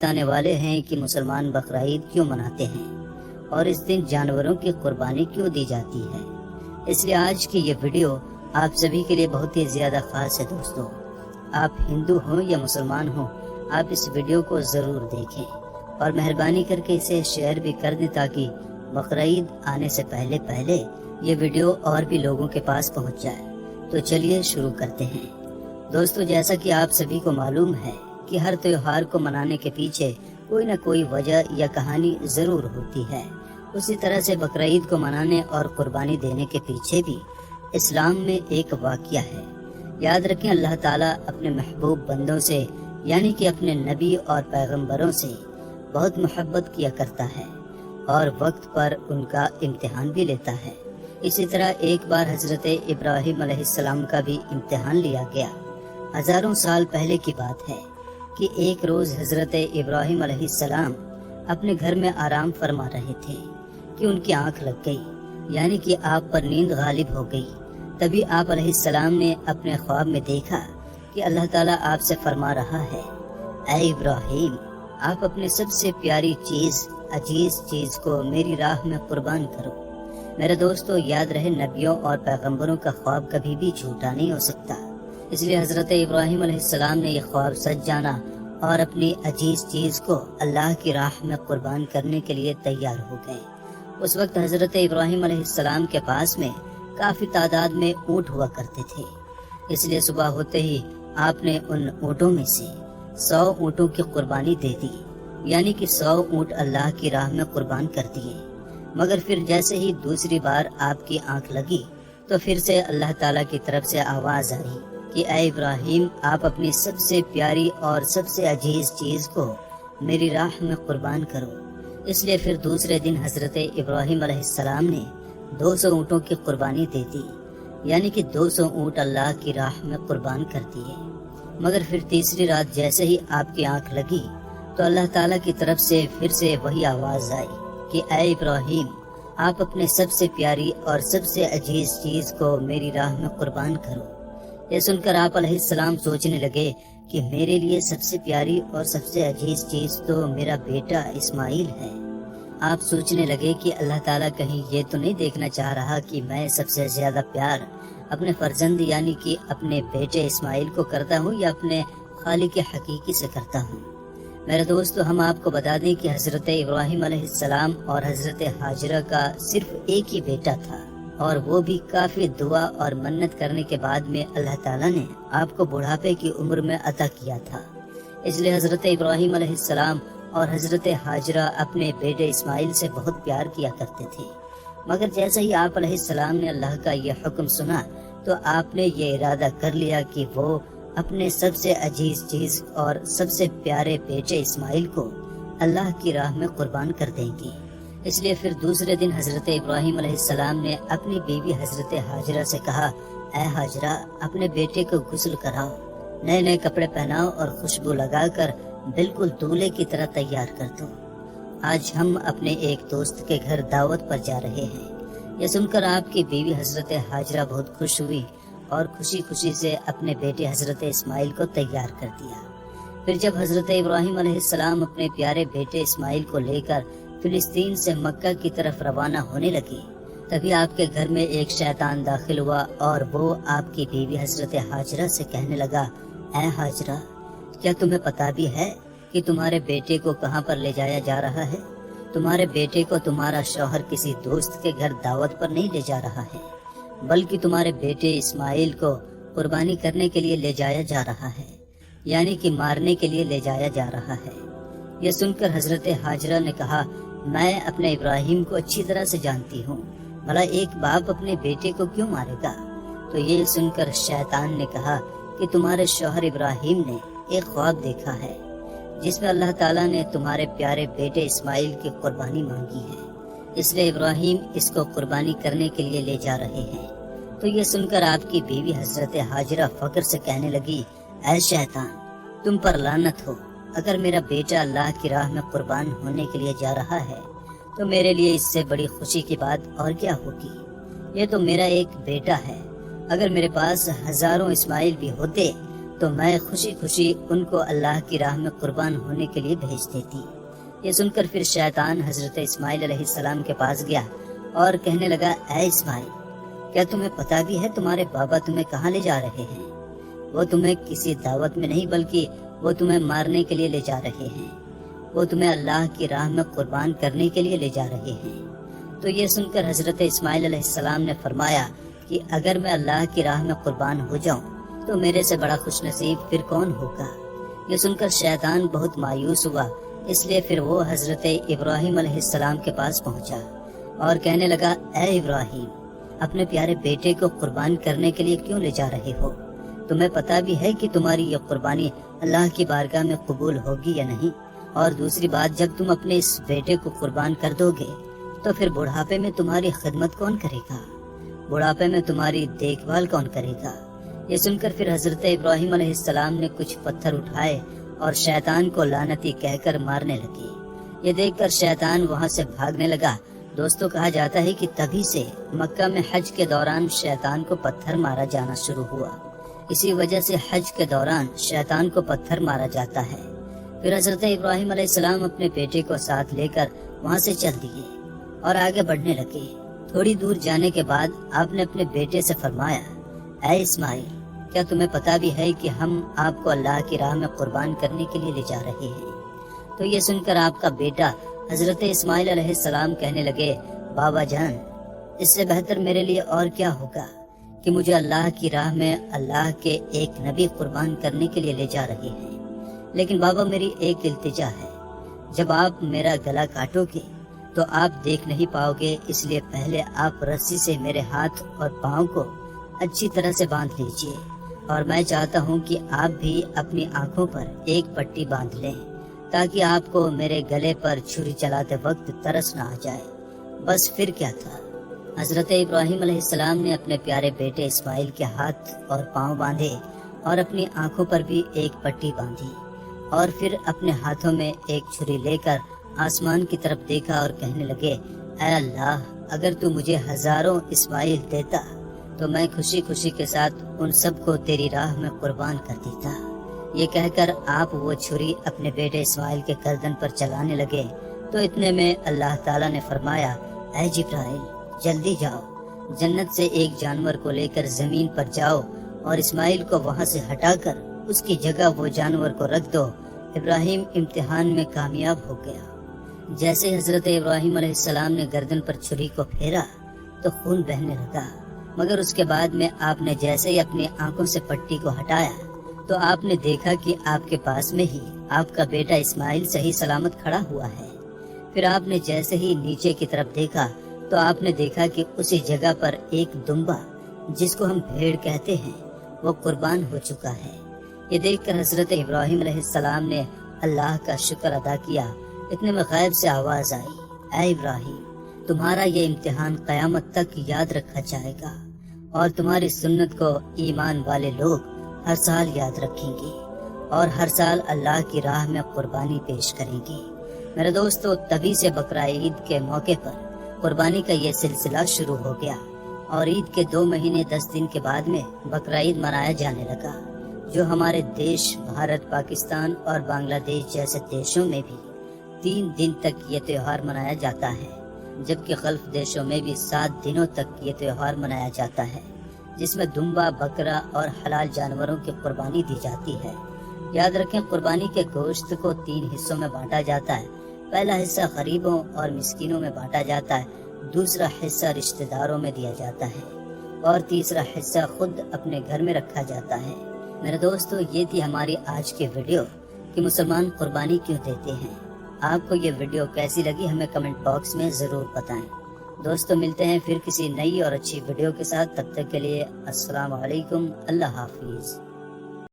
بتانے والے ہیں کہ مسلمان بقرعید کیوں مناتے ہیں اور اس دن جانوروں کی قربانی کیوں دی جاتی ہے۔ اس لیے آج کی یہ ویڈیو آپ سبھی کے لیے بہت ہی زیادہ خاص ہے دوستو۔ آپ ہندو ہوں یا مسلمان ہوں، آپ اس ویڈیو کو ضرور دیکھیں اور مہربانی کر کے اسے شیئر بھی کر دیں تاکہ بقرعید آنے سے پہلے یہ ویڈیو اور بھی لوگوں کے پاس پہنچ جائے۔ تو چلیے شروع کرتے ہیں۔ دوستو، جیسا کہ آپ سبھی کو معلوم ہے کہ ہر تہوار کو منانے کے پیچھے کوئی نہ کوئی وجہ یا کہانی ضرور ہوتی ہے، اسی طرح سے بقرعید کو منانے اور قربانی دینے کے پیچھے بھی اسلام میں ایک واقعہ ہے۔ یاد رکھیں، اللہ تعالیٰ اپنے محبوب بندوں سے یعنی کہ اپنے نبی اور پیغمبروں سے بہت محبت کیا کرتا ہے اور وقت پر ان کا امتحان بھی لیتا ہے۔ اسی طرح ایک بار حضرت ابراہیم علیہ السلام کا بھی امتحان لیا گیا۔ ہزاروں سال پہلے کی بات ہے کہ ایک روز حضرت ابراہیم علیہ السلام اپنے گھر میں آرام فرما رہے تھے کہ ان کی آنکھ لگ گئی، یعنی کہ آپ پر نیند غالب ہو گئی۔ تبھی آپ علیہ السلام نے اپنے خواب میں دیکھا کہ اللہ تعالیٰ آپ سے فرما رہا ہے، اے ابراہیم، آپ اپنے سب سے پیاری چیز، عزیز چیز کو میری راہ میں قربان کرو۔ میرے دوستو، یاد رہے، نبیوں اور پیغمبروں کا خواب کبھی بھی جھوٹا نہیں ہو سکتا۔ اس لیے حضرت ابراہیم علیہ السلام نے یہ خواب سچ جانا اور اپنی عزیز چیز کو اللہ کی راہ میں قربان کرنے کے لیے تیار ہو گئے۔ اس وقت حضرت ابراہیم علیہ السلام کے پاس میں کافی تعداد میں اونٹ ہوا کرتے تھے، اس لیے صبح ہوتے ہی آپ نے ان اونٹوں میں سے 100 اونٹوں کی قربانی دے دی، یعنی کہ 100 اونٹ اللہ کی راہ میں قربان کر دیے۔ مگر پھر جیسے ہی دوسری بار آپ کی آنکھ لگی تو پھر سے اللہ تعالیٰ کی طرف سے آواز آئی کہ اے ابراہیم، آپ اپنی سب سے پیاری اور سب سے عزیز چیز کو میری راہ میں قربان کرو۔ اس لیے پھر دوسرے دن حضرت ابراہیم علیہ السلام نے 200 اونٹوں کی قربانی دے دی، یعنی کہ 200 اونٹ اللہ کی راہ میں قربان کر دیے۔ مگر پھر تیسری رات جیسے ہی آپ کی آنکھ لگی تو اللہ تعالیٰ کی طرف سے پھر سے وہی آواز آئی کہ اے ابراہیم، آپ اپنے سب سے پیاری اور سب سے عزیز چیز کو میری راہ میں قربان کرو۔ یہ سن کر آپ علیہ السلام سوچنے لگے کہ میرے لیے سب سے پیاری اور سب سے عزیز چیز تو میرا بیٹا اسماعیل ہے۔ آپ سوچنے لگے کہ اللہ تعالیٰ کہیں یہ تو نہیں دیکھنا چاہ رہا کہ میں سب سے زیادہ پیار اپنے فرزند یعنی کہ اپنے بیٹے اسماعیل کو کرتا ہوں یا اپنے خالق حقیقی سے کرتا ہوں۔ میرے دوستو، ہم آپ کو بتا دیں کہ حضرت ابراہیم علیہ السلام اور حضرت حاجرہ کا صرف ایک ہی بیٹا تھا، اور وہ بھی کافی دعا اور منت کرنے کے بعد میں اللہ تعالیٰ نے آپ کو بڑھاپے کی عمر میں عطا کیا تھا۔ اس لیے حضرت ابراہیم علیہ السلام اور حضرت حاجرہ اپنے بیٹے اسماعیل سے بہت پیار کیا کرتے تھے۔ مگر جیسے ہی آپ علیہ السلام نے اللہ کا یہ حکم سنا تو آپ نے یہ ارادہ کر لیا کہ وہ اپنے سب سے عزیز چیز اور سب سے پیارے بیٹے اسماعیل کو اللہ کی راہ میں قربان کر دیں گے۔ اس لیے پھر دوسرے دن حضرت ابراہیم علیہ السلام نے اپنی بیوی حضرت حاجرہ سے کہا، اے حاجرہ، اپنے بیٹے کو غسل کراؤ، نئے نئے کپڑے پہناؤ اور خوشبو لگا کر بالکل دولہے کی طرح تیار کر دو۔ آج ہم اپنے ایک دوست کے گھر دعوت پر جا رہے ہیں۔ یہ سن کر آپ کی بیوی حضرت حاجرہ بہت خوش ہوئی اور خوشی خوشی سے اپنے بیٹے حضرت اسماعیل کو تیار کر دیا۔ پھر جب حضرت ابراہیم علیہ السلام اپنے پیارے بیٹے اسماعیل کو لے کر فلسطین سے مکہ کی طرف روانہ ہونے لگے، تبھی آپ کے گھر میں ایک شیطان داخل ہوا اور وہ آپ کی بیوی حضرت حاجرہ سے کہنے لگا، اے حاجرہ، کیا تمہیں پتا بھی ہے کہ تمہارے بیٹے کو کہاں پر لے جایا جا رہا ہے؟ تمہارے بیٹے کو تمہارا شوہر کسی دوست کے گھر دعوت پر نہیں لے جا رہا ہے، بلکہ تمہارے بیٹے اسماعیل کو قربانی کرنے کے لیے لے جایا جا رہا ہے، یعنی کہ مارنے کے لیے لے جایا جا رہا ہے۔ یہ سن کر حضرت حاجرہ نے کہا، میں اپنے ابراہیم کو اچھی طرح سے جانتی ہوں، بھلا ایک باپ اپنے بیٹے کو کیوں مارے گا؟ تو یہ سن کر شیطان نے کہا کہ تمہارے شوہر ابراہیم نے ایک خواب دیکھا ہے جس میں اللہ تعالیٰ نے تمہارے پیارے بیٹے اسماعیل کی قربانی مانگی ہے، اس لیے ابراہیم اس کو قربانی کرنے کے لیے لے جا رہے ہیں۔ تو یہ سن کر آپ کی بیوی حضرت حاجرہ فخر سے کہنے لگی، اے شیطان، تم پر لعنت ہو، اگر میرا بیٹا اللہ کی راہ میں قربان ہونے کے لیے جا رہا ہے تو میرے لیے اس سے بڑی خوشی کی بات اور کیا ہوگی؟ یہ تو میرا ایک بیٹا ہے، اگر میرے پاس ہزاروں اسماعیل بھی ہوتے تو میں خوشی خوشی ان کو اللہ کی راہ میں قربان ہونے کے لیے بھیج دیتی۔ یہ سن کر پھر شیطان حضرت اسماعیل علیہ السلام کے پاس گیا اور کہنے لگا، اے اسماعیل، کیا تمہیں پتا بھی ہے تمہارے بابا تمہیں کہاں لے جا رہے ہیں؟ وہ تمہیں کسی دعوت میں نہیں بلکہ وہ تمہیں مارنے کے لیے لے جا رہے ہیں، وہ تمہیں اللہ کی راہ میں قربان کرنے کے لیے لے جا رہے ہیں۔ تو یہ سن کر حضرت اسماعیل علیہ السلام نے فرمایا کہ اگر میں اللہ کی راہ میں قربان ہو جاؤں تو میرے سے بڑا خوش نصیب پھر کون ہوگا؟ یہ سن کر شیطان بہت مایوس ہوا، اس لیے پھر وہ حضرت ابراہیم علیہ السلام کے پاس پہنچا اور کہنے لگا، اے ابراہیم، اپنے پیارے بیٹے کو قربان کرنے کے لیے کیوں لے جا رہے ہو؟ تمہیں پتا بھی ہے کہ تمہاری یہ قربانی اللہ کی بارگاہ میں قبول ہوگی یا نہیں؟ اور دوسری بات، جب تم اپنے اس بیٹے کو قربان کر دو گے تو پھر بڑھاپے میں تمہاری خدمت کون کرے گا؟ بڑھاپے میں تمہاری دیکھ بھال کون کرے گا؟ یہ سن کر پھر حضرت ابراہیم علیہ السلام نے کچھ پتھر اٹھائے اور شیطان کو لعنتی کہہ کر مارنے لگے۔ یہ دیکھ کر شیطان وہاں سے بھاگنے لگا۔ دوستو، کہا جاتا ہے کہ تبھی سے مکہ میں حج کے دوران شیطان کو پتھر مارا جانا شروع ہوا۔ اسی وجہ سے حج کے دوران شیطان کو پتھر مارا جاتا ہے۔ پھر حضرت ابراہیم علیہ السلام اپنے بیٹے کو ساتھ لے کر وہاں سے چل دیے اور آگے بڑھنے لگے۔ تھوڑی دور جانے کے بعد آپ نے اپنے بیٹے سے فرمایا، اے اسماعیل، کیا تمہیں پتا بھی ہے کہ ہم آپ کو اللہ کی راہ میں قربان کرنے کے لیے لے جا رہے ہیں؟ تو یہ سن کر آپ کا بیٹا حضرت اسماعیل علیہ السلام کہنے لگے، بابا جان، اس سے بہتر میرے لیے اور کیا ہوگا کہ مجھے اللہ کی راہ میں اللہ کے ایک نبی قربان کرنے کے لیے لے جا رہے ہیں۔ لیکن بابا، میری ایک التجا ہے، جب آپ میرا گلا کاٹو گے تو آپ دیکھ نہیں پاؤ گے، اس لیے پہلے آپ رسی سے میرے ہاتھ اور پاؤں کو اچھی طرح سے باندھ لیجئے، اور میں چاہتا ہوں کہ آپ بھی اپنی آنکھوں پر ایک پٹی باندھ لیں تاکہ آپ کو میرے گلے پر چھری چلاتے وقت ترس نہ آ جائے۔ بس پھر کیا تھا، حضرت ابراہیم علیہ السلام نے اپنے پیارے بیٹے اسماعیل کے ہاتھ اور پاؤں باندھے اور اپنی آنکھوں پر بھی ایک پٹی باندھی، اور پھر اپنے ہاتھوں میں ایک چھری لے کر آسمان کی طرف دیکھا اور کہنے لگے، اے اللہ، اگر تو مجھے ہزاروں اسماعیل دیتا تو میں خوشی خوشی کے ساتھ ان سب کو تیری راہ میں قربان کر دیتا۔ یہ کہہ کر آپ وہ چھری اپنے بیٹے اسماعیل کے گردن پر چلانے لگے تو اتنے میں اللہ تعالیٰ نے فرمایا، اے جبرائیل، جلدی جاؤ، جنت سے ایک جانور کو لے کر زمین پر جاؤ اور اسماعیل کو وہاں سے ہٹا کر اس کی جگہ وہ جانور کو رکھ دو۔ ابراہیم امتحان میں کامیاب ہو گیا۔ جیسے حضرت ابراہیم علیہ السلام نے گردن پر چھری کو پھیرا تو خون بہنے لگا، مگر اس کے بعد میں آپ نے جیسے ہی اپنی آنکھوں سے پٹی کو ہٹایا تو آپ نے دیکھا کہ آپ کے پاس میں ہی آپ کا بیٹا اسماعیل صحیح سلامت کھڑا ہوا ہے۔ پھر آپ نے جیسے ہی نیچے کی طرف دیکھا تو آپ نے دیکھا کہ اسی جگہ پر ایک دمبا، جس کو ہم بھیڑ کہتے ہیں، وہ قربان ہو چکا ہے۔ یہ دیکھ کر حضرت ابراہیم علیہ السلام نے اللہ کا شکر ادا کیا۔ اتنے میں غیب سے آواز آئی، اے ابراہیم، تمہارا یہ امتحان قیامت تک یاد رکھا جائے گا، اور تمہاری سنت کو ایمان والے لوگ ہر سال یاد رکھیں گے اور ہر سال اللہ کی راہ میں قربانی پیش کریں گے۔ میرے دوستو، تبھی سے بقرعید کے موقع پر قربانی کا یہ سلسلہ شروع ہو گیا، اور عید کے 2 مہینے 10 دن کے بعد میں بقرعید منایا جانے لگا، جو ہمارے دیش بھارت، پاکستان اور بنگلہ دیش جیسے دیشوں میں بھی 3 دن تک یہ تہوار منایا جاتا ہے، جبکہ غلف دیشوں میں بھی 7 دنوں تک یہ تہوار منایا جاتا ہے، جس میں دمبا، بکرا اور حلال جانوروں کی قربانی دی جاتی ہے۔ یاد رکھیں، قربانی کے گوشت کو 3 حصوں میں بانٹا جاتا ہے۔ پہلا حصہ غریبوں اور مسکینوں میں بانٹا جاتا ہے، دوسرا حصہ رشتہ داروں میں دیا جاتا ہے، اور تیسرا حصہ خود اپنے گھر میں رکھا جاتا ہے۔ میرے دوستو، یہ تھی ہماری آج کی ویڈیو کہ مسلمان قربانی کیوں دیتے ہیں۔ آپ کو یہ ویڈیو کیسی لگی ہمیں کمنٹ باکس میں ضرور بتائیں۔ دوستو، ملتے ہیں پھر کسی نئی اور اچھی ویڈیو کے ساتھ، تب تک کے لیے السلام علیکم، اللہ حافظ۔